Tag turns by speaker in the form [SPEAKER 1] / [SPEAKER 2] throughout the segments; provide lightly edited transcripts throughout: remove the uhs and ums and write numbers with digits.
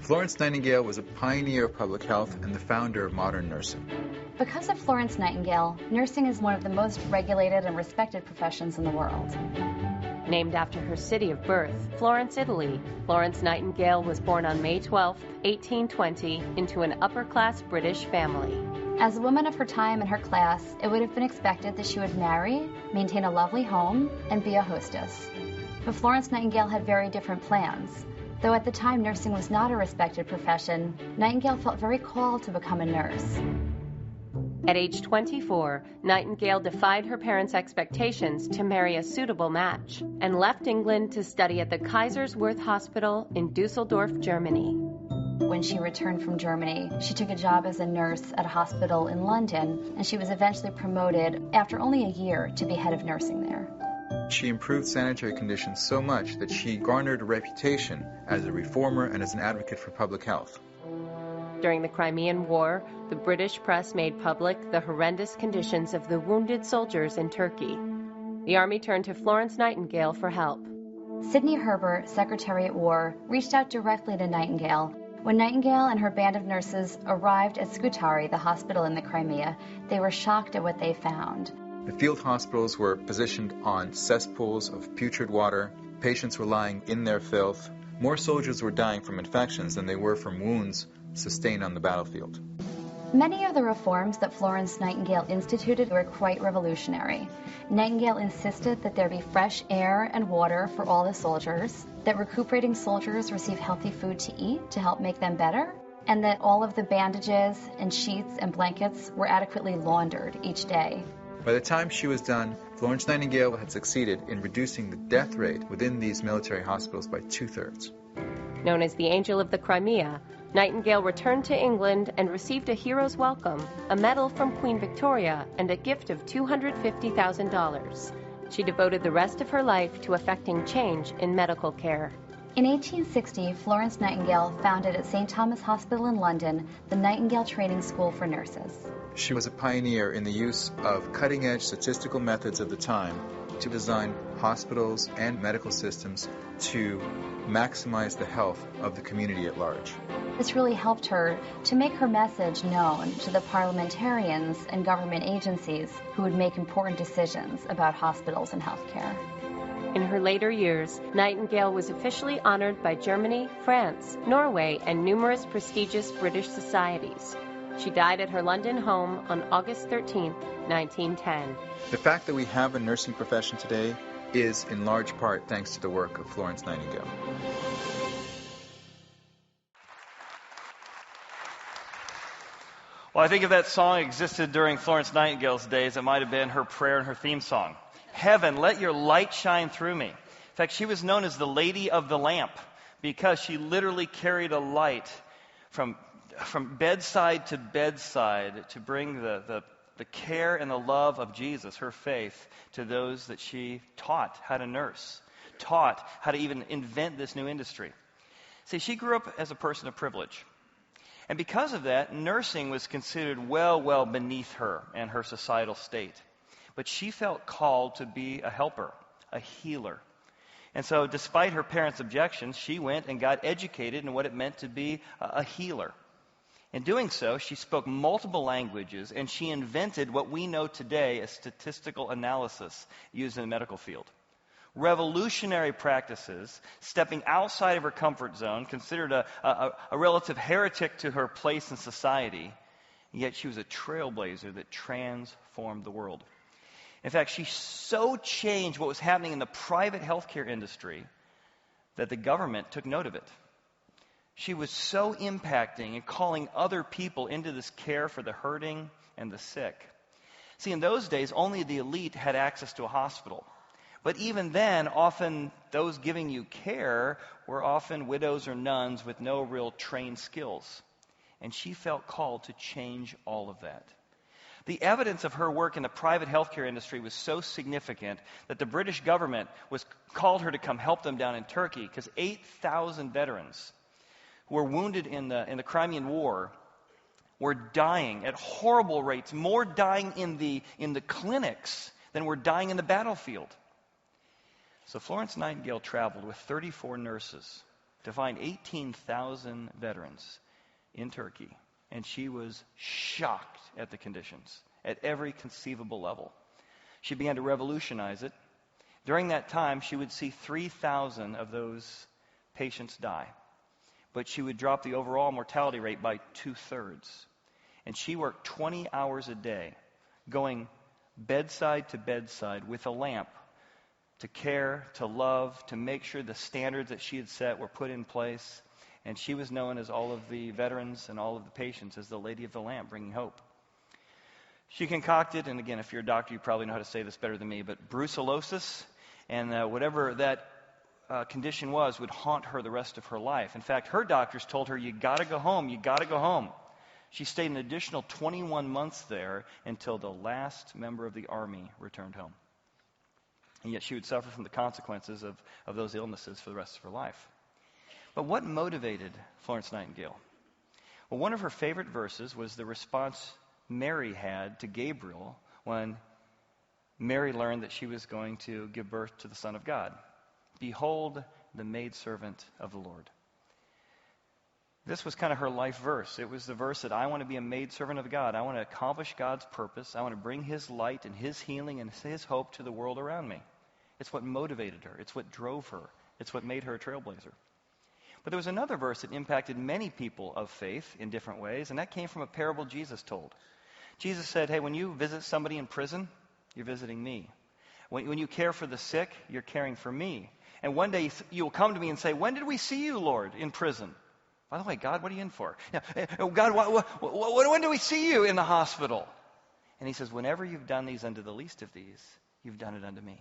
[SPEAKER 1] Florence Nightingale was a pioneer of public health and the founder of modern nursing.
[SPEAKER 2] Because of Florence Nightingale, nursing is one of the most regulated and respected professions in the world.
[SPEAKER 3] Named after her city of birth, Florence, Italy, Florence Nightingale was born on May 12, 1820, into an upper-class British family.
[SPEAKER 2] As a woman of her time and her class, it would have been expected that she would marry, maintain a lovely home, and be a hostess. But Florence Nightingale had very different plans. Though at the time nursing was not a respected profession, Nightingale felt very called to become a nurse.
[SPEAKER 3] At age 24, Nightingale defied her parents' expectations to marry a suitable match and left England to study at the Kaiserswerth Hospital in Dusseldorf, Germany.
[SPEAKER 2] When she returned from Germany, she took a job as a nurse at a hospital in London, and she was eventually promoted after only a year to be head of nursing there.
[SPEAKER 1] She improved sanitary conditions so much that she garnered a reputation as a reformer and as an advocate for public health.
[SPEAKER 3] During the Crimean War, the British press made public the horrendous conditions of the wounded soldiers in Turkey. The army turned to Florence Nightingale for help.
[SPEAKER 2] Sidney Herbert, Secretary at War, reached out directly to Nightingale. When Nightingale and her band of nurses arrived at Scutari, the hospital in the Crimea, they were shocked at what they found.
[SPEAKER 1] The field hospitals were positioned on cesspools of putrid water. Patients were lying in their filth. More soldiers were dying from infections than they were from wounds sustained on the battlefield.
[SPEAKER 2] Many of the reforms that Florence Nightingale instituted were quite revolutionary. Nightingale insisted that there be fresh air and water for all the soldiers, that recuperating soldiers receive healthy food to eat to help make them better, and that all of the bandages and sheets and blankets were adequately laundered each day.
[SPEAKER 1] By the time she was done, Florence Nightingale had succeeded in reducing the death rate within these military hospitals by 2/3.
[SPEAKER 3] Known as the Angel of the Crimea, Nightingale returned to England and received a hero's welcome, a medal from Queen Victoria, and a gift of $250,000. She devoted the rest of her life to effecting change in medical care.
[SPEAKER 2] In 1860, Florence Nightingale founded at St. Thomas Hospital in London the Nightingale Training School for Nurses.
[SPEAKER 1] She was a pioneer in the use of cutting-edge statistical methods of the time to design hospitals and medical systems to maximize the health of the community at large.
[SPEAKER 2] This really helped her to make her message known to the parliamentarians and government agencies who would make important decisions about hospitals and healthcare.
[SPEAKER 3] In her later years, Nightingale was officially honored by Germany, France, Norway, and numerous prestigious British societies. She died at her London home on August 13, 1910.
[SPEAKER 1] The fact that we have a nursing profession today is in large part thanks to the work of Florence Nightingale.
[SPEAKER 4] Well, I think if that song existed during Florence Nightingale's days, it might have been her prayer and her theme song. Heaven, let your light shine through me. In fact, she was known as the Lady of the Lamp because she literally carried a light from bedside to bedside to bring the care and the love of Jesus, her faith, to those that she taught how to nurse, taught how to even invent this new industry. See, she grew up as a person of privilege. And because of that, nursing was considered well beneath her and her societal state. But she felt called to be a helper, a healer. And so despite her parents' objections, she went and got educated in what it meant to be a healer. In doing so, she spoke multiple languages, and she invented what we know today as statistical analysis used in the medical field. Revolutionary practices, stepping outside of her comfort zone, considered a relative heretic to her place in society, yet she was a trailblazer that transformed the world. In fact, she so changed what was happening in the private healthcare industry that the government took note of it. She was so impacting and calling other people into this care for the hurting and the sick. See, in those days, only the elite had access to a hospital. But even then, often those giving you care were often widows or nuns with no real trained skills. And she felt called to change all of that. The evidence of her work in the private healthcare industry was so significant that the British government called her to come help them down in Turkey because 8,000 veterans who were wounded in the Crimean War were dying at horrible rates, more dying in the clinics than were dying in the battlefield. So Florence Nightingale traveled with 34 nurses to find 18,000 veterans in Turkey, and she was shocked at the conditions at every conceivable level. She began to revolutionize it. During that time, she would see 3,000 of those patients die, but she would drop the overall mortality rate by 2/3. And she worked 20 hours a day, going bedside to bedside with a lamp to care, to love, to make sure the standards that she had set were put in place. And she was known as all of the veterans and all of the patients as the Lady of the Lamp, bringing hope. She concocted, and again, if you're a doctor, you probably know how to say this better than me, but brucellosis, and whatever that condition was would haunt her the rest of her life. In fact, her doctors told her, you got to go home, you got to go home. She stayed an additional 21 months there until the last member of the army returned home. And yet she would suffer from the consequences of those illnesses for the rest of her life. But what motivated Florence Nightingale? Well, one of her favorite verses was the response Mary had to Gabriel when Mary learned that she was going to give birth to the Son of God. Behold, the maidservant of the Lord. This was kind of her life verse. It was the verse that I want to be a maidservant of God. I want to accomplish God's purpose. I want to bring His light and His healing and His hope to the world around me. It's what motivated her. It's what drove her. It's what made her a trailblazer. But there was another verse that impacted many people of faith in different ways, and that came from a parable Jesus told. Jesus said, hey, when you visit somebody in prison, you're visiting me. When you care for the sick, you're caring for me. And one day you'll come to me and say, when did we see you, Lord, in prison? By the way, God, what are you in for? God, when do we see you in the hospital? And He says, whenever you've done these unto the least of these, you've done it unto me.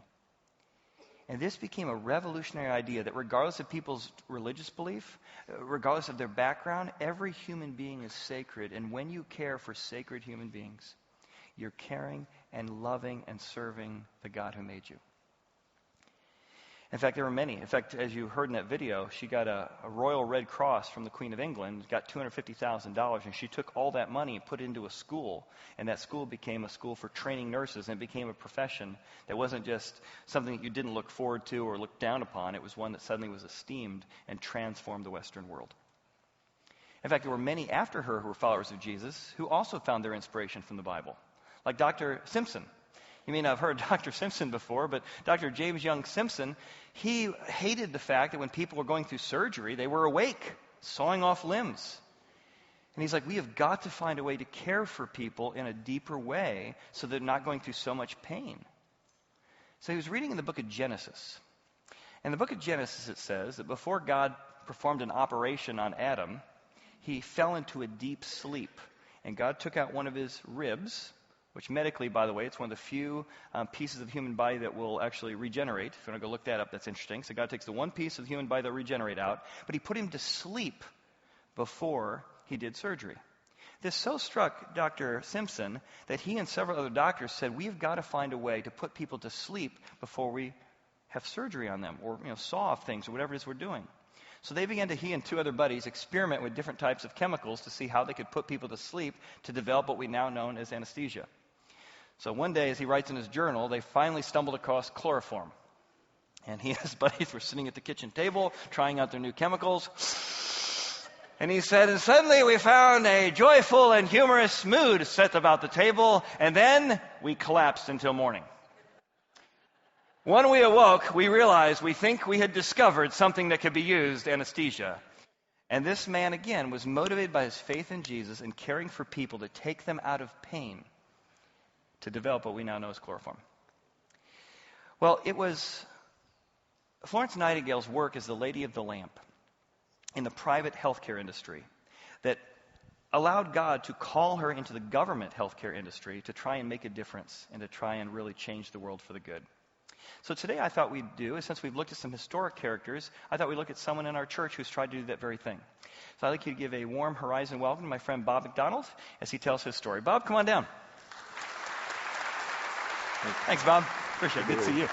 [SPEAKER 4] And this became a revolutionary idea that regardless of people's religious belief, regardless of their background, every human being is sacred. And when you care for sacred human beings, you're caring and loving and serving the God who made you. In fact, there were many. In fact, as you heard in that video, she got a Royal Red Cross from the Queen of England, got $250,000, and she took all that money and put it into a school. And that school became a school for training nurses, and it became a profession that wasn't just something that you didn't look forward to or look down upon. It was one that suddenly was esteemed and transformed the Western world. In fact, there were many after her who were followers of Jesus who also found their inspiration from the Bible, like Dr. Simpson. You may not have heard Dr. Simpson before, but Dr. James Young Simpson, he hated the fact that when people were going through surgery, they were awake, sawing off limbs. And he's like, we have got to find a way to care for people in a deeper way so they're not going through so much pain. So he was reading in the book of Genesis. In the book of Genesis, it says that before God performed an operation on Adam, he fell into a deep sleep. And God took out one of his ribs, which medically, by the way, it's one of the few pieces of the human body that will actually regenerate. If you want to go look that up, that's interesting. So God takes the one piece of the human body that will regenerate out, but He put him to sleep before He did surgery. This so struck Dr. Simpson that he and several other doctors said, we've got to find a way to put people to sleep before we have surgery on them or saw off things or whatever it is we're doing. So they began to, he and two other buddies, experiment with different types of chemicals to see how they could put people to sleep to develop what we now know as anesthesia. So one day, as he writes in his journal, they finally stumbled across chloroform. And he and his buddies were sitting at the kitchen table, trying out their new chemicals. And he said, and suddenly we found a joyful and humorous mood set about the table, and then we collapsed until morning. When we awoke, we realized we think we had discovered something that could be used, anesthesia. And this man, again, was motivated by his faith in Jesus and caring for people to take them out of pain, to develop what we now know as chloroform. Well, it was Florence Nightingale's work as the Lady of the Lamp in the private healthcare industry that allowed God to call her into the government healthcare industry to try and make a difference and to try and really change the world for the good. So today I thought we'd do, since we've looked at some historic characters, I thought we'd look at someone in our church who's tried to do that very thing. So I'd like you to give a warm horizon welcome to my friend Bob McDonald as he tells his story. Bob, come on down. Thanks, Bob. Appreciate it. Good to see you.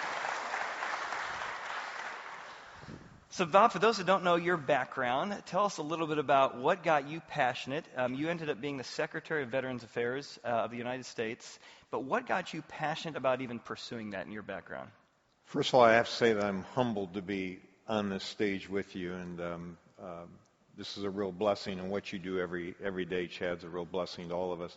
[SPEAKER 4] So, Bob, for those who don't know your background, tell us a little bit about what got you passionate. You ended up being the Secretary of Veterans Affairs of the United States, but what got you passionate about even pursuing that in your background?
[SPEAKER 5] First of all, I have to say that I'm humbled to be on this stage with you, and this is a real blessing, and what you do every day, Chad's a real blessing to all of us.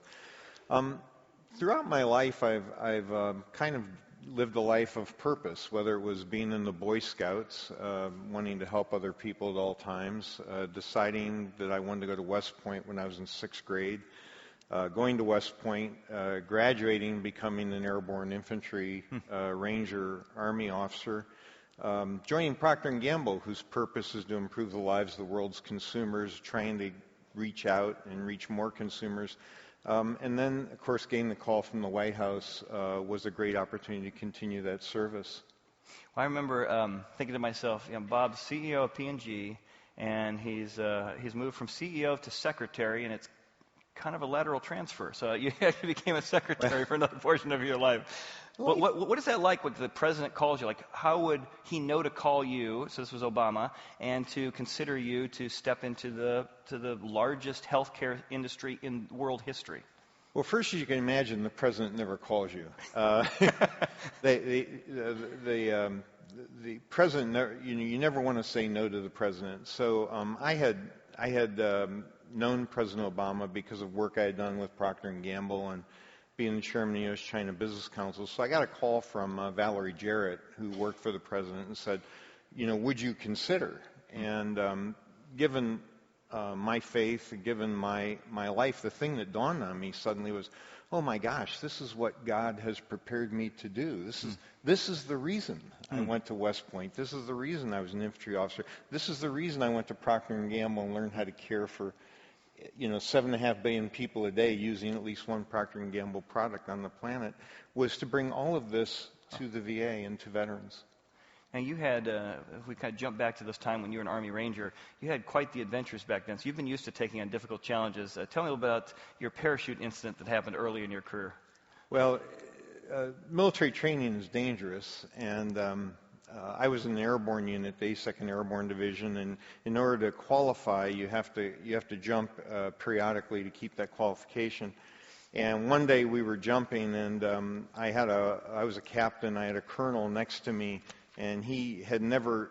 [SPEAKER 5] Throughout my life, I've kind of lived a life of purpose, whether it was being in the Boy Scouts, wanting to help other people at all times, deciding that I wanted to go to West Point when I was in 6th grade, going to West Point, graduating, becoming an airborne infantry ranger army officer, joining Procter & Gamble, whose purpose is to improve the lives of the world's consumers, trying to reach out and reach more consumers. And then, of course, getting the call from the White House was a great opportunity to continue that service.
[SPEAKER 4] Well, I remember thinking to myself, Bob's CEO of P&G, and he's moved from CEO to secretary, and it's kind of a lateral transfer. So you actually became a secretary for another portion of your life. What is that like when the president calls you? Like, how would he know to call you, so this was Obama, and to consider you to step into the largest healthcare industry in world history?
[SPEAKER 5] Well, first, as you can imagine, the president never calls you. The president, you never want to say no to the president. So I had known President Obama because of work I had done with Procter & Gamble and being the chairman of the U.S.-China Business Council. So I got a call from Valerie Jarrett, who worked for the president, and said, would you consider? And given my faith, given my life, the thing that dawned on me suddenly was, oh my gosh, this is what God has prepared me to do. This is the reason I went to West Point. This is the reason I was an infantry officer. This is the reason I went to Procter & Gamble and learned how to care for 7.5 billion people a day using at least one Procter & Gamble product on the planet, was to bring all of this to the VA and to veterans.
[SPEAKER 4] Now, you had, if we kind of jump back to this time when you were an Army Ranger, you had quite the adventures back then. So you've been used to taking on difficult challenges. Tell me a little about your parachute incident that happened early in your career.
[SPEAKER 5] Well, military training is dangerous, and I was in the airborne unit, the 82nd Airborne Division, and in order to qualify, you have to jump periodically to keep that qualification. And one day we were jumping, and I was a captain. I had a colonel next to me, and he had never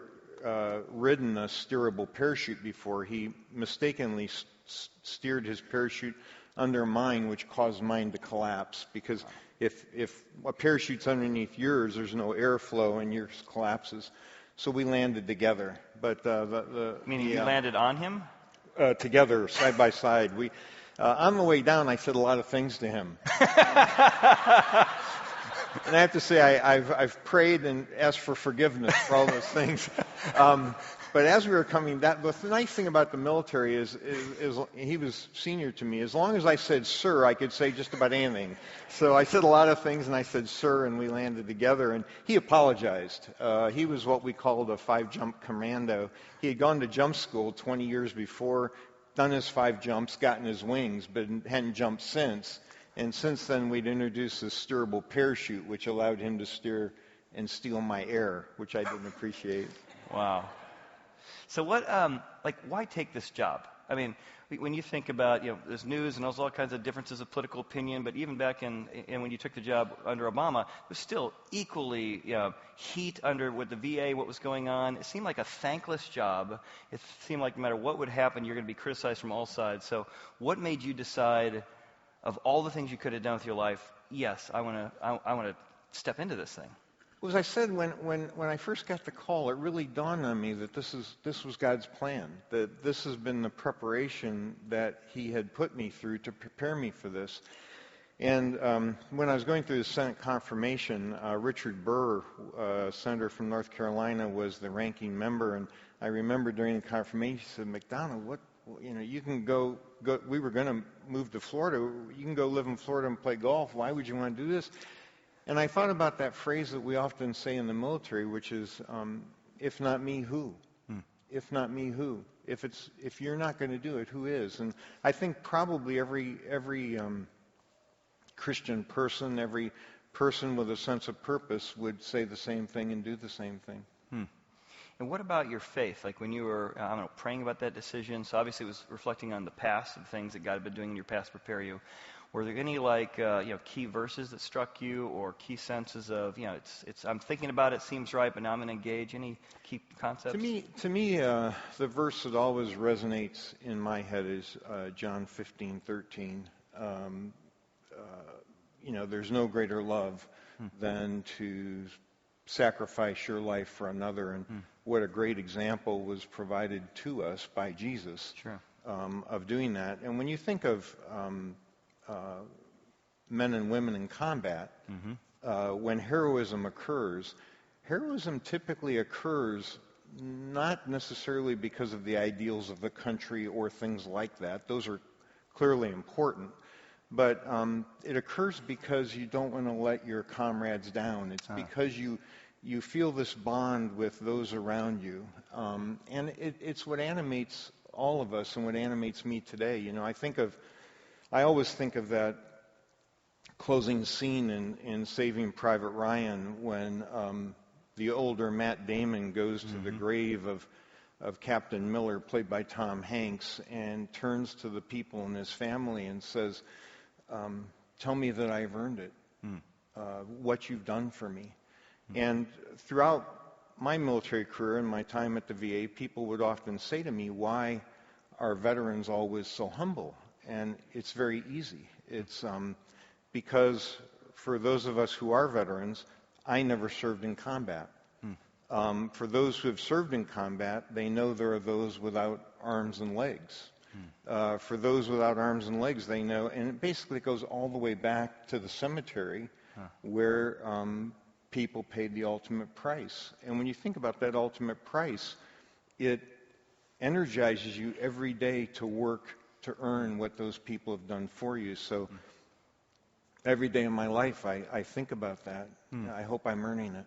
[SPEAKER 5] ridden a steerable parachute before. He mistakenly steered his parachute under mine, which caused mine to collapse, because if a parachute's underneath yours, there's no airflow and yours collapses. So we landed together. But
[SPEAKER 4] meaning you landed on him?
[SPEAKER 5] Together, side by side. On the way down, I said a lot of things to him. And I have to say, I've prayed and asked for forgiveness for all those things. But as we were coming down, the nice thing about the military is he was senior to me. As long as I said sir, I could say just about anything. So I said a lot of things, and I said sir, and we landed together. And he apologized. He was what we called a 5-jump commando. He had gone to jump school 20 years before, done his 5 jumps, gotten his wings, but hadn't jumped since. And since then, we'd introduced this steerable parachute, which allowed him to steer and steal my air, which I didn't appreciate.
[SPEAKER 4] Wow. So why take this job? I mean, when you think about, there's news and there's all kinds of differences of political opinion, but even back in when you took the job under Obama, there's still equally, heat under with the VA, what was going on. It seemed like a thankless job. It seemed like no matter what would happen, you're going to be criticized from all sides. So what made you decide, of all the things you could have done with your life, yes, I want to step into this thing?
[SPEAKER 5] Well, as I said, when I first got the call, it really dawned on me that this was God's plan, that this has been the preparation that He had put me through to prepare me for this. And when I was going through the Senate confirmation, Richard Burr, senator from North Carolina, was the ranking member, and I remember during the confirmation, he said, "McDonald, you can go. We were going to move to Florida. You can go live in Florida and play golf. Why would you want to do this?" And I thought about that phrase that we often say in the military, which is, "If not me, who? If not me, who? If you're not going to do it, who is?" And I think probably every Christian person, every person with a sense of purpose would say the same thing and do the same thing.
[SPEAKER 4] And what about your faith? Like when you were, praying about that decision, so obviously it was reflecting on the past, the things that God had been doing in your past to prepare you. Were there any key verses that struck you, or key senses of it's I'm thinking about it, seems right, but now I'm going to engage? Any key concepts?
[SPEAKER 5] To me, the verse that always resonates in my head is John 15:13. There's no greater love than to sacrifice your life for another, and what a great example was provided to us by Jesus.
[SPEAKER 4] Sure.
[SPEAKER 5] Of doing that. And when you think of men and women in combat, when heroism occurs, heroism typically occurs not necessarily because of the ideals of the country or things like that. Those are clearly important. But it occurs because you don't want to let your comrades down. It's because you feel this bond with those around you. And it's what animates all of us and what animates me today. I always think of that closing scene in Saving Private Ryan when the older Matt Damon goes to the grave of Captain Miller, played by Tom Hanks, and turns to the people in his family and says, tell me that I've earned it, what you've done for me. And throughout my military career and my time at the VA, people would often say to me, why are veterans always so humble? And it's very easy. It's because for those of us who are veterans, I never served in combat. For those who have served in combat, they know there are those without arms and legs. For those without arms and legs, they know, and it basically goes all the way back to the cemetery where people paid the ultimate price. And when you think about that ultimate price, it energizes you every day to work to earn what those people have done for you. So every day in my life, I think about that. I hope I'm earning it.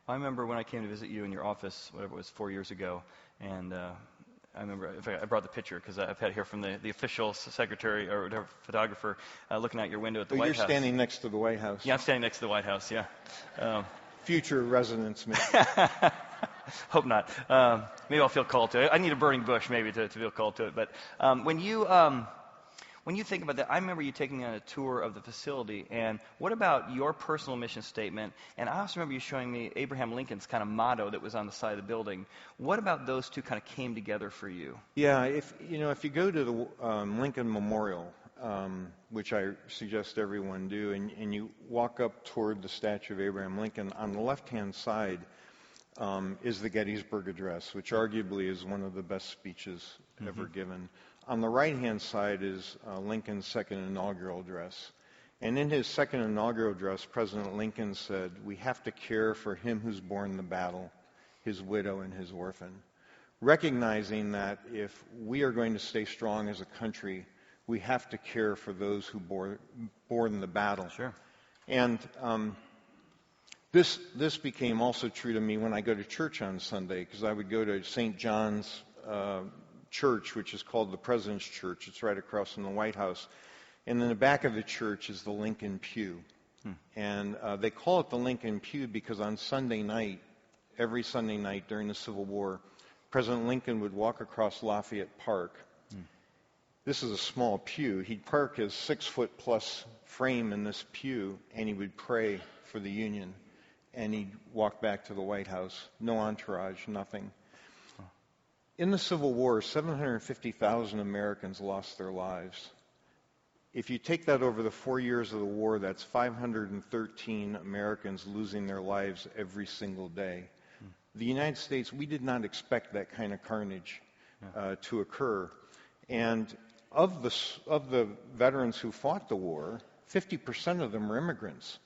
[SPEAKER 4] Well, I remember when I came to visit you in your office, whatever it was, 4 years ago, and I remember, in fact, I brought the picture because I've had it here from the official secretary or whatever photographer looking out your window at the White House.
[SPEAKER 5] You're standing next to the White House.
[SPEAKER 4] Yeah, I'm standing next to the White House, yeah.
[SPEAKER 5] Future residents, maybe.
[SPEAKER 4] Hope not. Maybe I'll feel called to it. I need a burning bush maybe to feel called to it. But when you think about that, I remember you taking on a tour of the facility. And what about your personal mission statement? And I also remember you showing me Abraham Lincoln's kind of motto that was on the side of the building. What about those two kind of came together for you?
[SPEAKER 5] Yeah, if you go to the Lincoln Memorial, which I suggest everyone do, and you walk up toward the statue of Abraham Lincoln, on the left-hand side is the Gettysburg Address, which arguably is one of the best speeches ever given. On the right-hand side is Lincoln's second inaugural address. And in his second inaugural address, President Lincoln said, we have to care for him who's borne the battle, his widow and his orphan. Recognizing that if we are going to stay strong as a country, we have to care for those who borne the battle.
[SPEAKER 4] Sure.
[SPEAKER 5] And this became also true to me when I go to church on Sunday, because I would go to St. John's church, which is called the President's Church. It's right across from the White House. And in the back of the church is the Lincoln Pew. And they call it the Lincoln Pew because on Sunday night, every Sunday night during the Civil War, President Lincoln would walk across Lafayette Park. This is a small pew. He'd park his 6-foot-plus frame in this pew, and he would pray for the Union. And he'd walk back to the White House. No entourage, nothing. In the Civil War, 750,000 Americans lost their lives. If you take that over the 4 years of the war, that's 513 Americans losing their lives every single day. The United States, we did not expect that kind of carnage to occur. And of the veterans who fought the war, 50% of them were immigrants.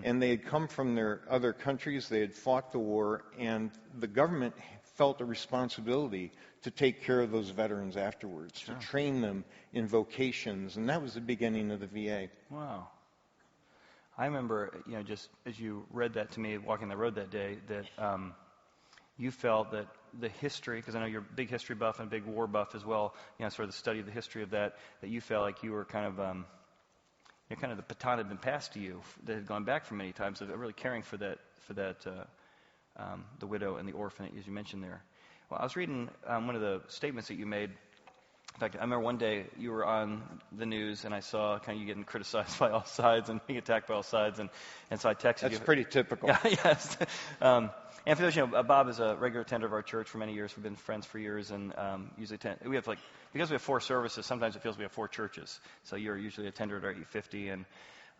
[SPEAKER 5] And they had come from their other countries, they had fought the war, and the government felt a responsibility to take care of those veterans afterwards, to train them in vocations, and that was the beginning of the VA.
[SPEAKER 4] Wow. I remember, just as you read that to me walking the road that day, that you felt that the history, because I know you're a big history buff and a big war buff as well, sort of the study of the history of that you felt like you were kind of the baton had been passed to you that had gone back for many times of really caring for that the widow and the orphan, as you mentioned there. Well, I was reading one of the statements that you made In fact, I remember one day you were on the news, and I saw kind of you getting criticized by all sides and being attacked by all sides, and so I texted you.
[SPEAKER 5] That's pretty typical.
[SPEAKER 4] Yeah, yes. And for those, Bob is a regular attender of our church for many years. We've been friends for years, and usually attend. We have because we have 4 services. Sometimes it feels we have 4 churches. So you're usually a attender at our 850. And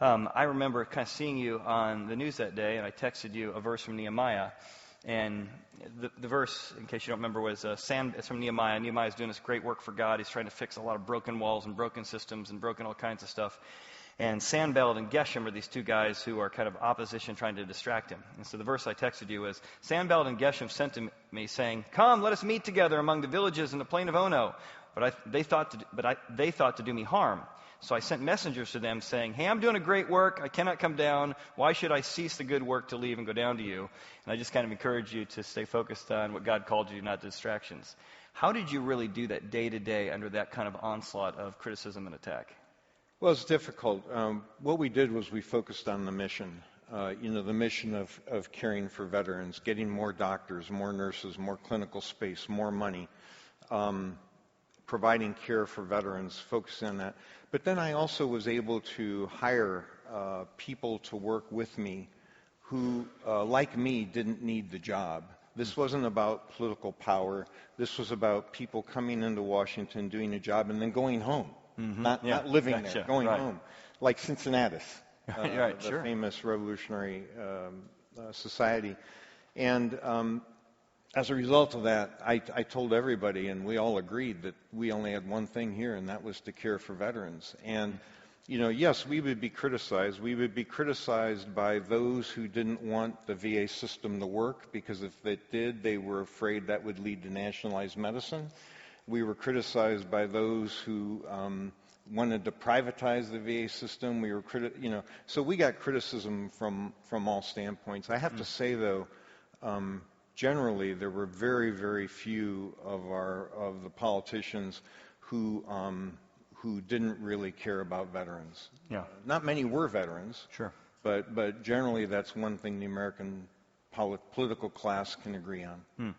[SPEAKER 4] I remember kind of seeing you on the news that day, and I texted you a verse from Nehemiah. And the verse, in case you don't remember, was it's from Nehemiah. Nehemiah is doing this great work for God. He's trying to fix a lot of broken walls and broken systems and broken all kinds of stuff. And Sanballat and Geshem are these 2 guys who are kind of opposition trying to distract him. And so the verse I texted you was, Sanballat and Geshem sent to me saying, "Come, let us meet together among the villages in the plain of Ono." But they thought to do me harm. So I sent messengers to them saying, "Hey, I'm doing a great work. I cannot come down. Why should I cease the good work to leave and go down to you?" And I just kind of encourage you to stay focused on what God called you, not distractions. How did you really do that day to day under that kind of onslaught of criticism and attack?
[SPEAKER 5] Well, it's difficult. What we did was we focused on the mission. The mission of caring for veterans, getting more doctors, more nurses, more clinical space, more money, providing care for veterans, focusing on that. But then I also was able to hire people to work with me who, like me, didn't need the job. This wasn't about political power. This was about people coming into Washington, doing a job, and then going home.
[SPEAKER 4] Mm-hmm.
[SPEAKER 5] Not living
[SPEAKER 4] Gotcha.
[SPEAKER 5] there, going
[SPEAKER 4] Right.
[SPEAKER 5] home. Like Cincinnatus,
[SPEAKER 4] Right,
[SPEAKER 5] the
[SPEAKER 4] sure.
[SPEAKER 5] famous revolutionary society. And as a result of that, I told everybody, and we all agreed that we only had one thing here, and that was to care for veterans. And, yes, we would be criticized. We would be criticized by those who didn't want the VA system to work, because if it did, they were afraid that would lead to nationalized medicine. We were criticized by those who wanted to privatize the VA system. We were so we got criticism from all standpoints. I have to say, though, generally there were very, very few of the politicians who didn't really care about veterans.
[SPEAKER 4] Yeah.
[SPEAKER 5] Not many were veterans.
[SPEAKER 4] Sure.
[SPEAKER 5] But generally that's one thing the American political class can agree on.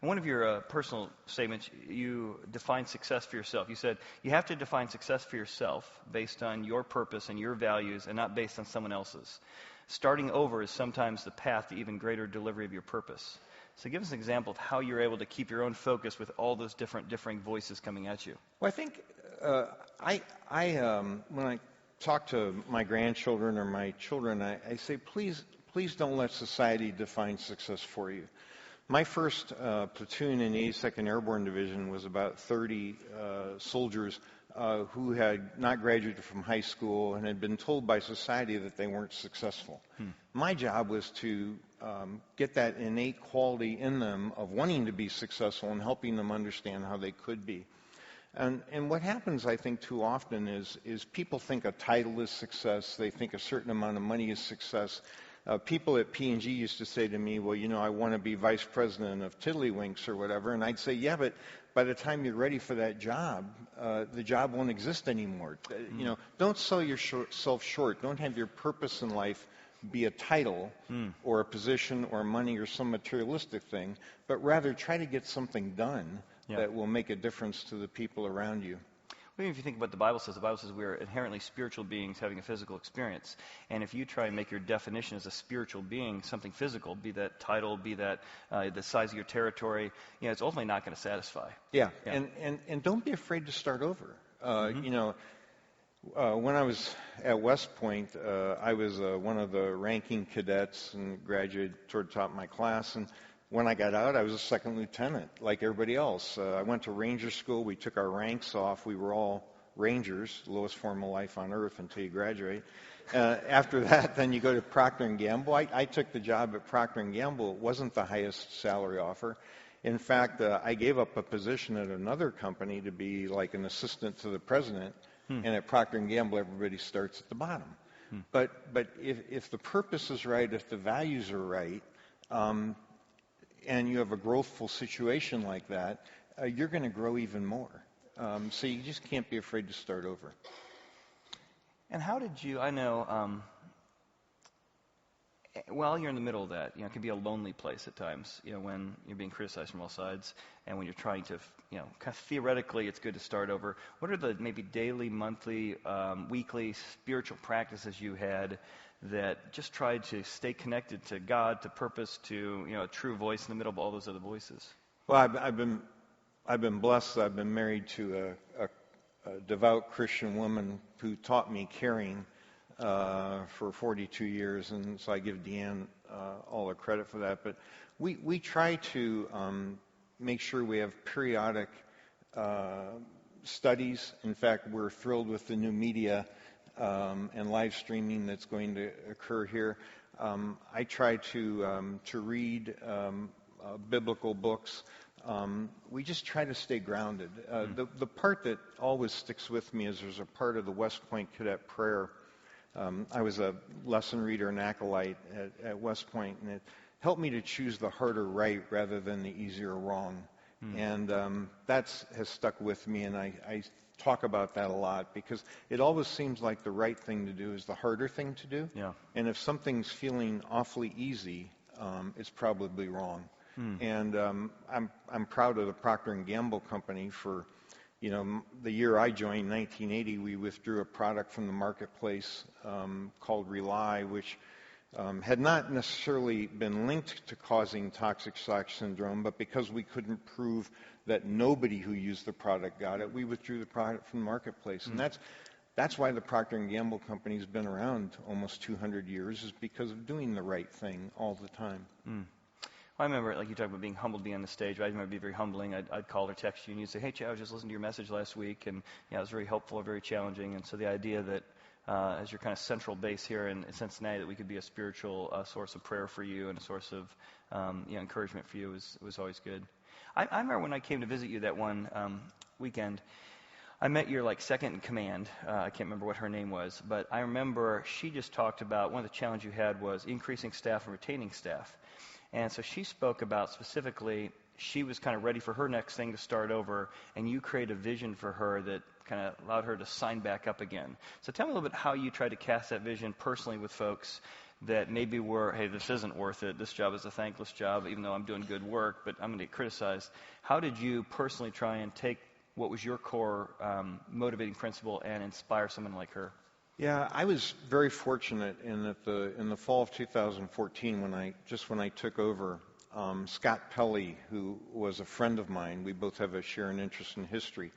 [SPEAKER 4] In one of your personal statements, you defined success for yourself. You said you have to define success for yourself based on your purpose and your values and not based on someone else's. Starting over is sometimes the path to even greater delivery of your purpose. So give us an example of how you're able to keep your own focus with all those differing voices coming at you.
[SPEAKER 5] Well, I think when I talk to my grandchildren or my children, I say, please don't let society define success for you. My first platoon in the 82nd Airborne Division was about 30 soldiers who had not graduated from high school and had been told by society that they weren't successful. My job was to get that innate quality in them of wanting to be successful and helping them understand how they could be. And what happens, I think, too often is people think a title is success. They think a certain amount of money is success. People at P&G used to say to me, well, I want to be vice president of Tiddlywinks or whatever. And I'd say, yeah, but by the time you're ready for that job, the job won't exist anymore. Don't sell yourself short. Don't have your purpose in life be a title or a position or money or some materialistic thing, but rather try to get something done that will make a difference to the people around you.
[SPEAKER 4] Well, even if you think about what the Bible says we are inherently spiritual beings having a physical experience. And if you try and make your definition as a spiritual being something physical, be that title, be that the size of your territory, it's ultimately not going to satisfy.
[SPEAKER 5] Yeah. And don't be afraid to start over. When I was at West Point, I was one of the ranking cadets and graduated toward the top of my class. And when I got out, I was a second lieutenant, like everybody else. I went to Ranger School. We took our ranks off. We were all Rangers, lowest form of life on earth until you graduate. After that, then you go to Procter & Gamble. I took the job at Procter & Gamble. It wasn't the highest salary offer. In fact, I gave up a position at another company to be like an assistant to the president. And at Procter & Gamble, everybody starts at the bottom. But if the purpose is right, if the values are right, and you have a growthful situation like that, you're going to grow even more. So you just can't be afraid to start over.
[SPEAKER 4] And how did you, I know, Well, you're in the middle of that. It can be a lonely place at times, when you're being criticized from all sides and when you're trying to, kind of theoretically it's good to start over. What are the maybe daily, monthly, weekly spiritual practices you had that just tried to stay connected to God, to purpose, to, a true voice in the middle of all those other voices?
[SPEAKER 5] Well, I've been blessed. I've been married to a devout Christian woman who taught me caring for 42 years, and so I give Deanne all the credit for that. But we try to make sure we have periodic studies. In fact, we're thrilled with the new media and live streaming that's going to occur here. I try to read biblical books. We just try to stay grounded. The part that always sticks with me is there's a part of the West Point Cadet Prayer. I was a lesson reader and acolyte at West Point, and it helped me to choose the harder right rather than the easier wrong. And that has stuck with me, and I talk about that a lot because it always seems like the right thing to do is the harder thing to do.
[SPEAKER 4] Yeah.
[SPEAKER 5] And if something's feeling awfully easy, it's probably wrong. And I'm proud of the Procter & Gamble company for, the year I joined, 1980, we withdrew a product from the marketplace called Rely, which had not necessarily been linked to causing toxic shock syndrome, but because we couldn't prove that nobody who used the product got it, we withdrew the product from the marketplace. And that's why the Procter & Gamble company has been around almost 200 years, is because of doing the right thing all the time.
[SPEAKER 4] I remember, like you talked about being humbled to be on the stage. I remember it'd be very humbling. I'd call or text you, and you'd say, "Hey, Chad, I was just listening to your message last week, and it was very helpful, very challenging." And so the idea that as your kind of central base here in Cincinnati, that we could be a spiritual source of prayer for you and a source of encouragement for you was always good. I remember when I came to visit you that one weekend, I met your second in command. I can't remember what her name was, but I remember she just talked about one of the challenges you had was increasing staff and retaining staff. And so she spoke about specifically she was kind of ready for her next thing to start over, and you created a vision for her that kind of allowed her to sign back up again. So tell me a little bit how you tried to cast that vision personally with folks that maybe were, hey, this isn't worth it. This job is a thankless job, even though I'm doing good work, but I'm going to get criticized. How did you personally try and take what was your core motivating principle and inspire someone like her?
[SPEAKER 5] Yeah, I was very fortunate in that in the fall of 2014, when I took over, Scott Pelley, who was a friend of mine, we both have a shared interest in history,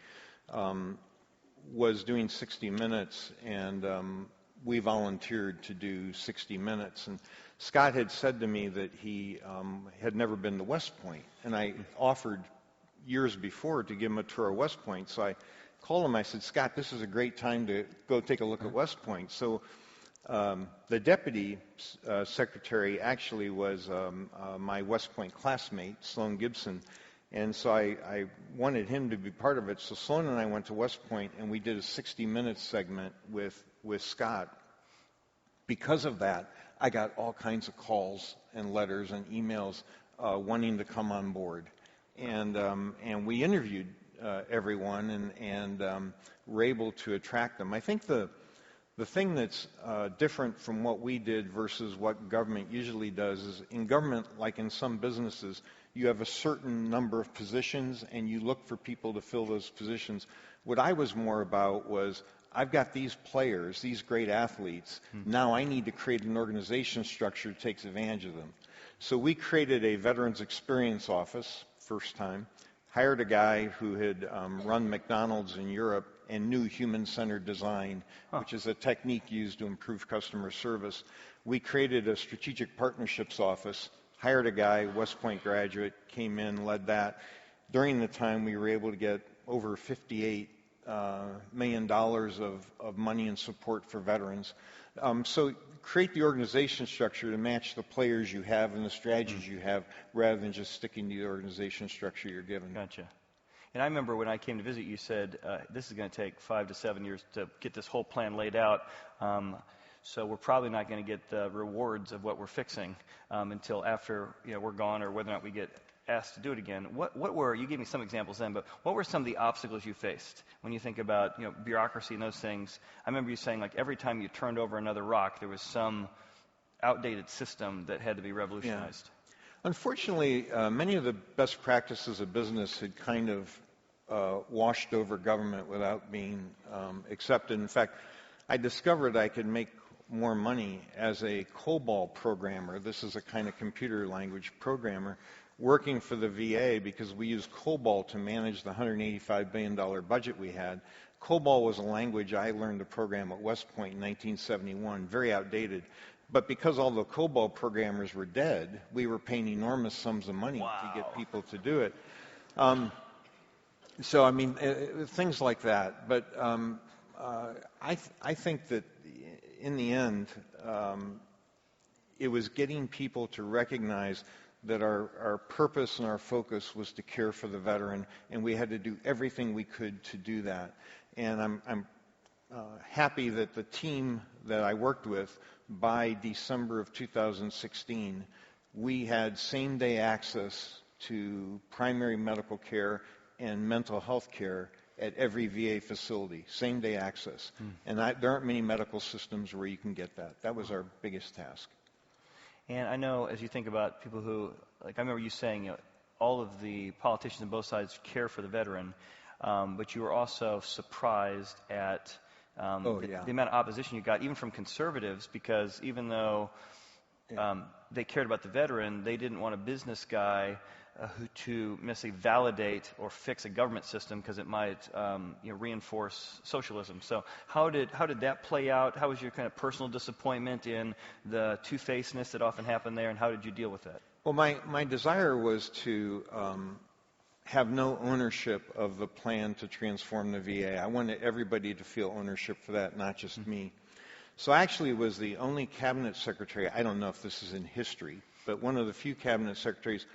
[SPEAKER 5] was doing 60 Minutes, and we volunteered to do 60 Minutes. And Scott had said to me that he had never been to West Point, and I offered years before to give him a tour of West Point. So I called him. I said, "Scott, this is a great time to go take a look at West Point." So the deputy secretary actually was my West Point classmate, Sloan Gibson. And so I wanted him to be part of it. So Sloan and I went to West Point, and we did a 60 Minutes segment with Scott. Because of that, I got all kinds of calls and letters and emails wanting to come on board. And we interviewed everyone and were able to attract them. I think the thing that's different from what we did versus what government usually does is in government, like in some businesses, you have a certain number of positions and you look for people to fill those positions. What I was more about was, I've got these players, these great athletes. Now I need to create an organization structure that takes advantage of them. So we created a Veterans Experience Office, first time, hired a guy who had run McDonald's in Europe and knew human-centered design, which is a technique used to improve customer service. We created a Strategic Partnerships Office, hired a guy, West Point graduate, came in, led that. During the time, we were able to get over $58 million of money and support for veterans. So create the organization structure to match the players you have and the strategies you have, rather than just sticking to the organization structure you're given.
[SPEAKER 4] Gotcha. And I remember when I came to visit, you said this is going to take 5 to 7 years to get this whole plan laid out. So we're probably not going to get the rewards of what we're fixing until after we're gone, or whether or not we get asked to do it again. What were, you gave me some examples then, but what were some of the obstacles you faced when you think about bureaucracy and those things? I remember you saying every time you turned over another rock, there was some outdated system that had to be revolutionized.
[SPEAKER 5] Unfortunately, many of the best practices of business had kind of washed over government without being accepted. In fact, I discovered I could make more money as a COBOL programmer. This is a kind of computer language programmer working for the VA because we used COBOL to manage the $185 billion budget we had. COBOL was a language I learned to program at West Point in 1971, very outdated. But because all the COBOL programmers were dead, we were paying enormous sums of money to get people to do it. So, I mean, things like that. But I think that in the end, it was getting people to recognize that our purpose and our focus was to care for the veteran, and we had to do everything we could to do that. And I'm happy that the team that I worked with, by December of 2016, we had same-day access to primary medical care and mental health care at every VA facility, same-day access. And there aren't many medical systems where you can get that. That was our biggest task.
[SPEAKER 4] And I know as you think about people who, like I remember you saying, all of the politicians on both sides care for the veteran, but you were also surprised at the amount of opposition you got, even from conservatives, because even though they cared about the veteran, they didn't want a business guy who to necessarily validate or fix a government system because it might reinforce socialism. So how did that play out? How was your kind of personal disappointment in the two-facedness that often happened there, and how did you deal with that?
[SPEAKER 5] Well, my desire was to have no ownership of the plan to transform the VA. I wanted everybody to feel ownership for that, not just me. So I actually was the only cabinet secretary, I don't know if this is in history, but one of the few cabinet secretaries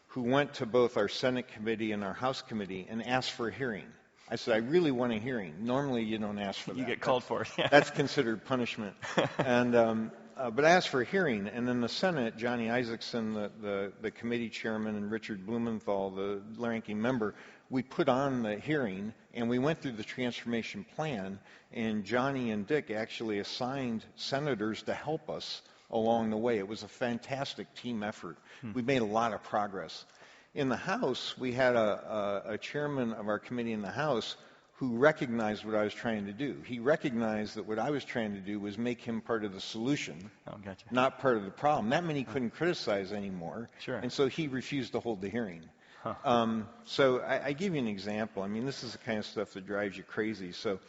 [SPEAKER 5] who went to both our Senate committee and our House committee and asked for a hearing. I said, I really want a hearing. Normally you don't ask for that.
[SPEAKER 4] You get called for it. Yeah.
[SPEAKER 5] That's considered punishment. And but I asked for a hearing, and in the Senate, Johnny Isaacson, the committee chairman, and Richard Blumenthal, the ranking member, we put on the hearing, and we went through the transformation plan, and Johnny and Dick actually assigned senators to help us along the way. It was a fantastic team effort. We made a lot of progress. In the House, we had a chairman of our committee in the House who recognized what I was trying to do. He recognized that what I was trying to do was make him part of the solution, not part of the problem. That meant he couldn't criticize anymore, and so he refused to hold the hearing. So I give you an example. I mean, this is the kind of stuff that drives you crazy. So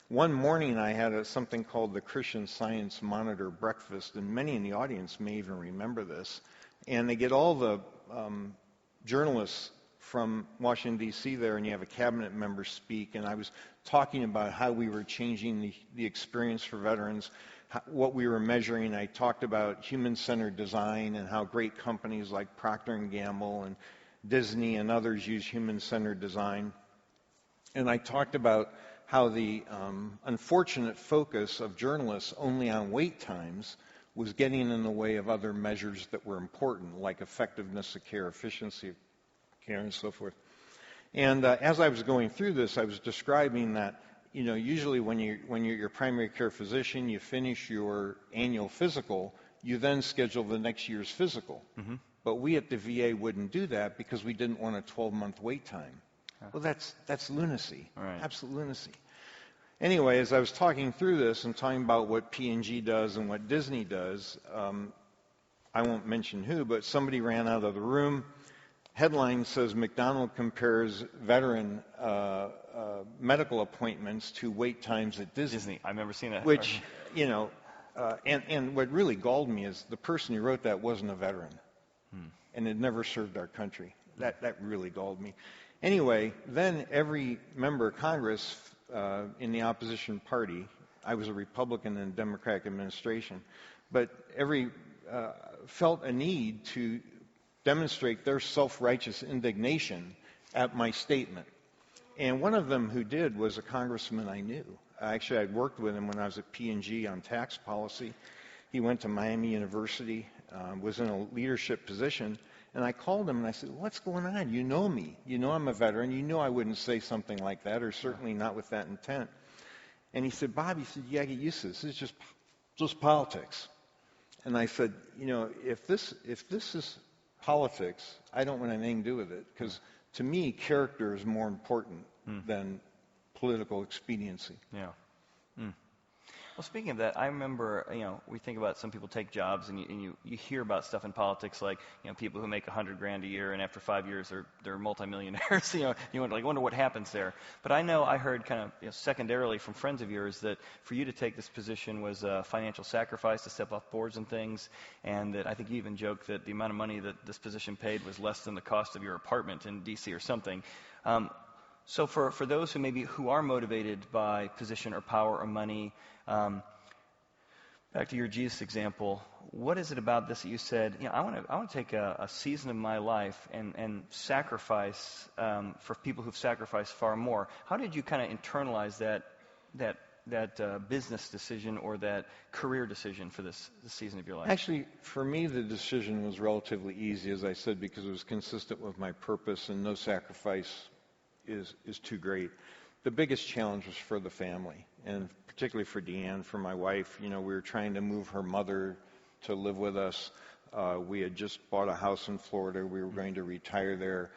[SPEAKER 5] one morning I had something called the Christian Science Monitor breakfast, and many in the audience may even remember this. And they get all the journalists from Washington, D.C. there, and you have a cabinet member speak, and I was talking about how we were changing the experience for veterans, what we were measuring. I talked about human-centered design and how great companies like Procter & Gamble and Disney and others use human-centered design. And I talked about how the unfortunate focus of journalists only on wait times was getting in the way of other measures that were important, like effectiveness of care, efficiency of care, and so forth. And as I was going through this, I was describing that, usually when you're your primary care physician, you finish your annual physical, you then schedule the next year's physical. But we at the VA wouldn't do that because we didn't want a 12-month wait time. Well, that's lunacy, absolute lunacy. Anyway, as I was talking through this and talking about what P&G does and what Disney does, I won't mention who, but somebody ran out of the room. Headline says McDonald compares veteran medical appointments to wait times at Disney.
[SPEAKER 4] I remember seeing that.
[SPEAKER 5] Which, and what really galled me is the person who wrote that wasn't a veteran and had never served our country. That really galled me. Anyway, then every member of Congress in the opposition party, I was a Republican in a Democratic administration, but every felt a need to demonstrate their self-righteous indignation at my statement. And one of them who did was a congressman I knew. Actually, I'd worked with him when I was at P&G on tax policy. He went to Miami University, was in a leadership position, and I called him and I said, what's going on? You know me. You know I'm a veteran. You know I wouldn't say something like that, or certainly not with that intent. And he said, Bob, he said, you got to get used to this. This is just politics. And I said, if this is politics, I don't want anything to do with it, because to me, character is more important than political expediency.
[SPEAKER 4] Yeah. Well, speaking of that, I remember, we think about some people take jobs, and you hear about stuff in politics like, people who make $100,000 a year, and after 5 years they're multimillionaires. You wonder what happens there. But I heard kind of secondarily from friends of yours that for you to take this position was a financial sacrifice to step off boards and things, and that I think you even joked that the amount of money that this position paid was less than the cost of your apartment in D.C. or something. So for those who are motivated by position or power or money, back to your Jesus example, what is it about this that you said, I want to take a season of my life and sacrifice for people who've sacrificed far more? How did you kind of internalize that business decision or that career decision for this season of your life?
[SPEAKER 5] Actually, for me, the decision was relatively easy, as I said, because it was consistent with my purpose, and no sacrifice is too great. The biggest challenge was for the family, and particularly for Deanne, for my wife. We were trying to move her mother to live with us. We had just bought a house in Florida. We were going to retire there.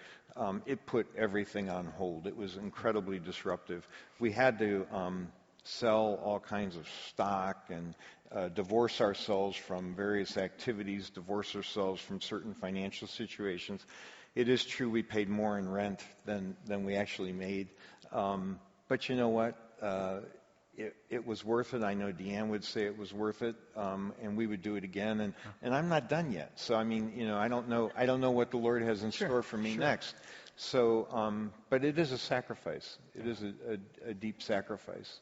[SPEAKER 5] It put everything on hold. It was incredibly disruptive. We had to sell all kinds of stock and divorce ourselves from various activities, divorce ourselves from certain financial situations. It is true we paid more in rent than we actually made. But you know what? It was worth it. I know Deanne would say it was worth it, and we would do it again. And I'm not done yet. So I don't know what the Lord has in store for me next. So, but it is a sacrifice. It is a deep sacrifice.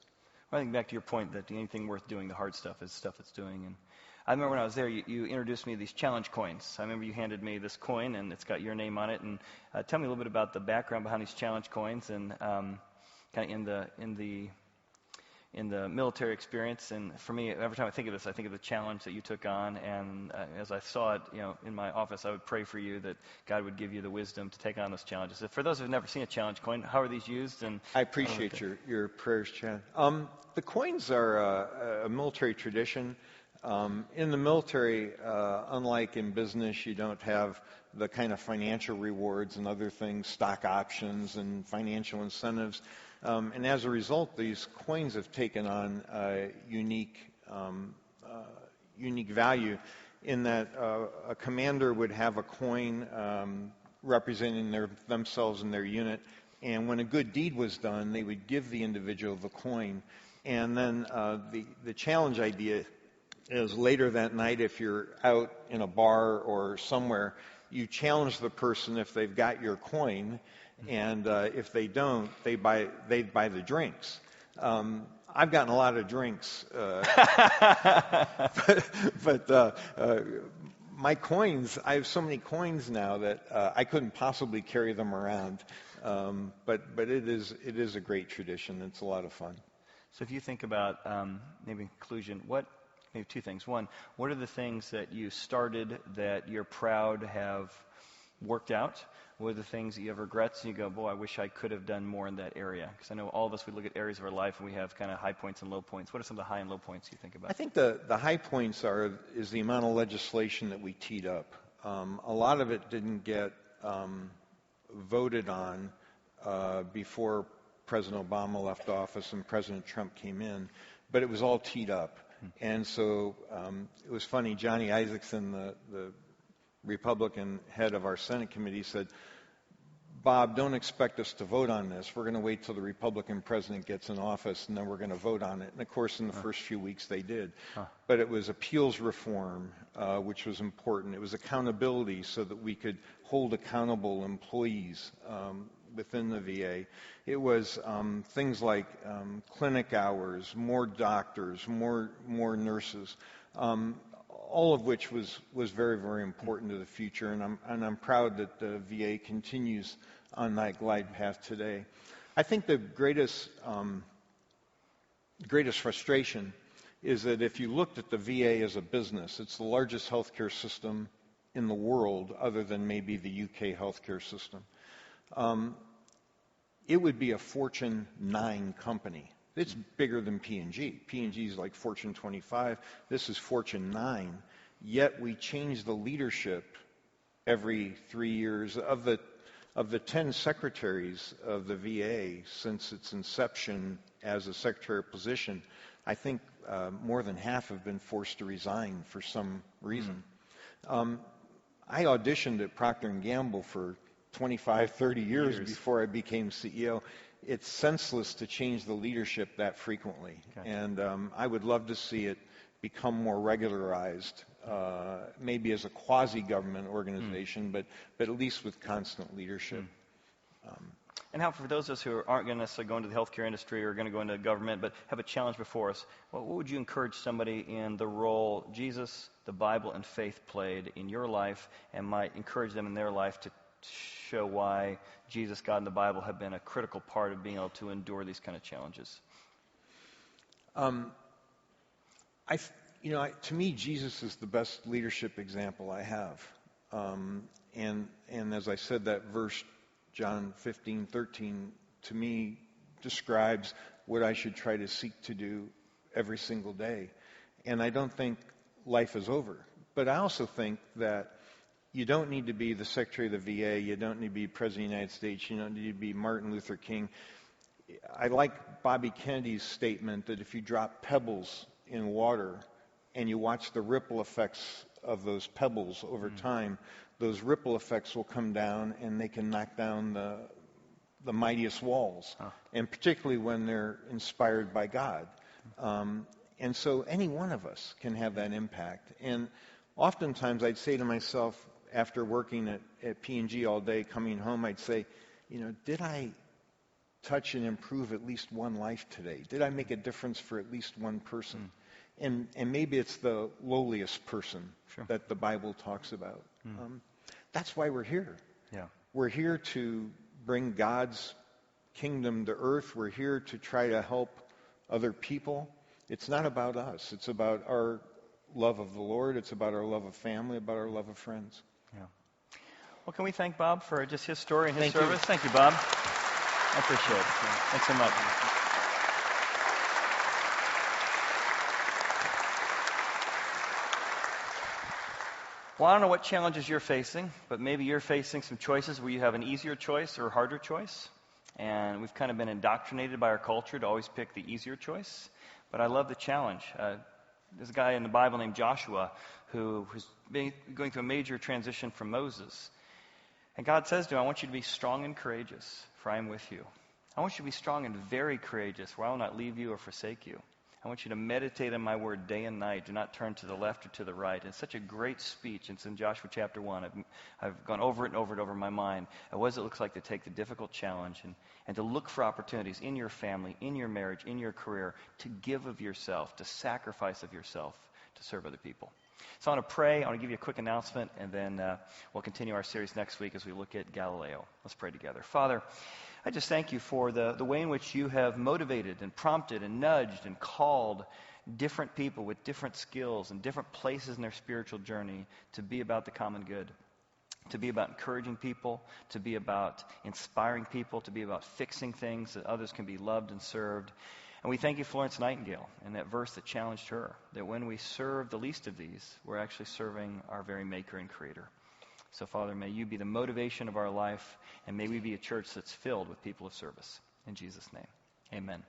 [SPEAKER 4] Well, I think back to your point that anything worth doing, the hard stuff, is stuff that's doing. And I remember when I was there, you introduced me to these challenge coins. I remember you handed me this coin, and it's got your name on it. And tell me a little bit about the background behind these challenge coins, and kind of in the military experience. And for me, every time I think of this, I think of the challenge that you took on. And as I saw it, in my office, I would pray for you that God would give you the wisdom to take on those challenges. For those who've never seen a challenge coin, how are these used? And
[SPEAKER 5] I appreciate your prayers, Chad. The coins are a military tradition. In the military, unlike in business, you don't have the kind of financial rewards and other things, stock options and financial incentives. And as a result, these coins have taken on unique value in that a commander would have a coin representing themselves and their unit, and when a good deed was done, they would give the individual the coin. And then the challenge idea is later that night, if you're out in a bar or somewhere, you challenge the person if they've got your coin, and if they don't, they buy the drinks. I've gotten a lot of drinks, but my coins, I have so many coins now that I couldn't possibly carry them around. But it is a great tradition. It's a lot of fun.
[SPEAKER 4] So if you think about maybe in conclusion, maybe two things. One, what are the things that you started that you're proud to have worked out? What are the things that you have regrets and you go, boy, I wish I could have done more in that area? Because I know all of us, we look at areas of our life and we have kind of high points and low points. What are some of the high and low points you think about?
[SPEAKER 5] I think the high points is the amount of legislation that we teed up. A lot of it didn't get voted on before President Obama left office and President Trump came in, but it was all teed up. And so it was funny, Johnny Isaacson, the Republican head of our Senate committee, said, Bob, don't expect us to vote on this. We're going to wait till the Republican president gets in office, and then we're going to vote on it. And, of course, in the first few weeks they did. But it was appeals reform, which was important. It was accountability so that we could hold accountable employees within the VA. It was things like clinic hours, more doctors, more nurses, all of which was very, very important to the future. And I'm proud that the VA continues on that glide path today. I think the greatest frustration is that if you looked at the VA as a business, it's the largest healthcare system in the world, other than maybe the UK healthcare system. It would be a Fortune 9 company. It's bigger than P&G. P&G is like Fortune 25. This is Fortune 9. yet we change the leadership every 3 years. Of the 10 secretaries of the VA since its inception as a secretarial position, I think more than half have been forced to resign for some reason. I auditioned at Procter & Gamble for 25, 30 years before I became CEO. It's senseless to change the leadership that frequently. Okay. And I would love to see it become more regularized, maybe as a quasi-government organization, but at least with constant leadership.
[SPEAKER 4] And how, for those of us who aren't going to necessarily go into the healthcare industry or going to go into government, but have a challenge before us, what would you encourage somebody in the role Jesus, the Bible, and faith played in your life, and might encourage them in their life to show why Jesus, God, and the Bible have been a critical part of being able to endure these kind of challenges?
[SPEAKER 5] To me, Jesus is the best leadership example I have. And as I said, that verse, John 15:13, to me describes what I should try to seek to do every single day. And I don't think life is over. But I also think that you don't need to be the Secretary of the VA. You don't need to be President of the United States. You don't need to be Martin Luther King. I like Bobby Kennedy's statement that if you drop pebbles in water and you watch the ripple effects of those pebbles over time, those ripple effects will come down and they can knock down the mightiest walls, and particularly when they're inspired by God. And so any one of us can have that impact. And oftentimes I'd say to myself, after working at P&G all day, coming home, I'd say, did I touch and improve at least one life today? Did I make a difference for at least one person? And maybe it's the lowliest person that the Bible talks about. That's why we're here. Yeah. We're here to bring God's kingdom to earth. We're here to try to help other people. It's not about us. It's about our love of the Lord. It's about our love of family, about our love of friends.
[SPEAKER 4] Yeah. Well, can we thank Bob for just his story and his service? Thank you, Bob. I appreciate it. Thanks so much. Well, I don't know what challenges you're facing, but maybe you're facing some choices where you have an easier choice or a harder choice. And we've kind of been indoctrinated by our culture to always pick the easier choice. But I love the challenge. There's a guy in the Bible named Joshua who was going through a major transition from Moses. And God says to him, I want you to be strong and courageous, for I am with you. I want you to be strong and very courageous, for I will not leave you or forsake you. I want you to meditate on my word day and night. Do not turn to the left or to the right. It's such a great speech. It's in Joshua chapter 1. I've gone over it and over it over in my mind. And what does it look like to take the difficult challenge and to look for opportunities in your family, in your marriage, in your career, to give of yourself, to sacrifice of yourself, to serve other people. So I want to pray. I want to give you a quick announcement, and then we'll continue our series next week as we look at Galileo. Let's pray together. Father, I just thank you for the way in which you have motivated and prompted and nudged and called different people with different skills and different places in their spiritual journey to be about the common good, to be about encouraging people, to be about inspiring people, to be about fixing things that others can be loved and served. And we thank you, Florence Nightingale, and that verse that challenged her, that when we serve the least of these, we're actually serving our very maker and creator. So, Father, may you be the motivation of our life, and may we be a church that's filled with people of service. In Jesus' name, amen.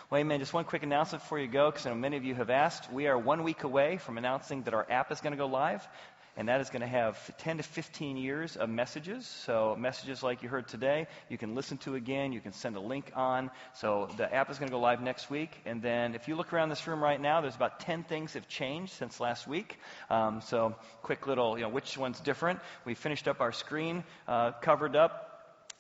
[SPEAKER 4] Well, amen. Just one quick announcement before you go, because I know many of you have asked. We are 1 week away from announcing that our app is going to go live, and that is going to have 10 to 15 years of messages. So messages like you heard today, you can listen to again. You can send a link on. So the app is going to go live next week. And then if you look around this room right now, there's about 10 things have changed since last week. So quick little, which one's different. We finished up our screen, covered up.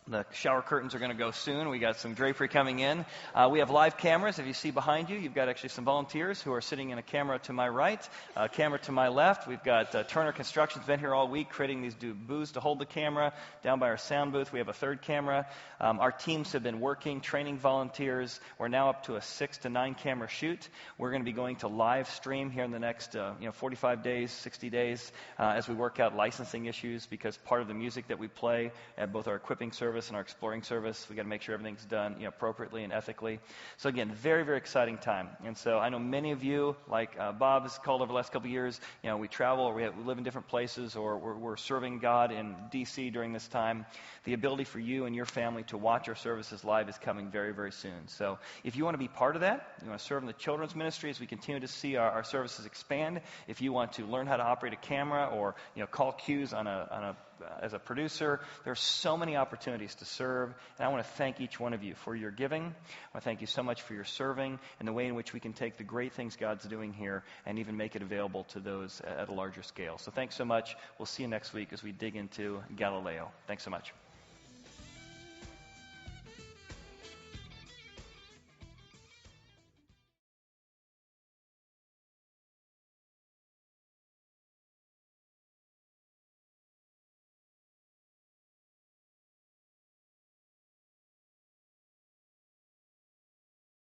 [SPEAKER 4] The shower curtains are going to go soon. We got some drapery coming in. We have live cameras. If you see behind you, you've got actually some volunteers who are sitting in a camera to my right, a camera to my left. We've got Turner Construction's been here all week creating these booths to hold the camera. Down by our sound booth, we have a third camera. Our teams have been working, training volunteers. We're now up to a 6 to 9 camera shoot. We're going to be going to live stream here in the next 45 days, 60 days as we work out licensing issues, because part of the music that we play at both our equipping service service and our exploring service. We got to make sure everything's done, appropriately and ethically. So again, very, very exciting time. And so I know many of you, like Bob has called over the last couple of years, we travel, or we live in different places, or we're serving God in D.C. during this time. The ability for you and your family to watch our services live is coming very, very soon. So if you want to be part of that, you want to serve in the children's ministry as we continue to see our services expand, if you want to learn how to operate a camera or call cues as a producer, there are so many opportunities to serve. And I want to thank each one of you for your giving. I want to thank you so much for your serving and the way in which we can take the great things God's doing here and even make it available to those at a larger scale. So thanks so much. We'll see you next week as we dig into Galileo. Thanks so much.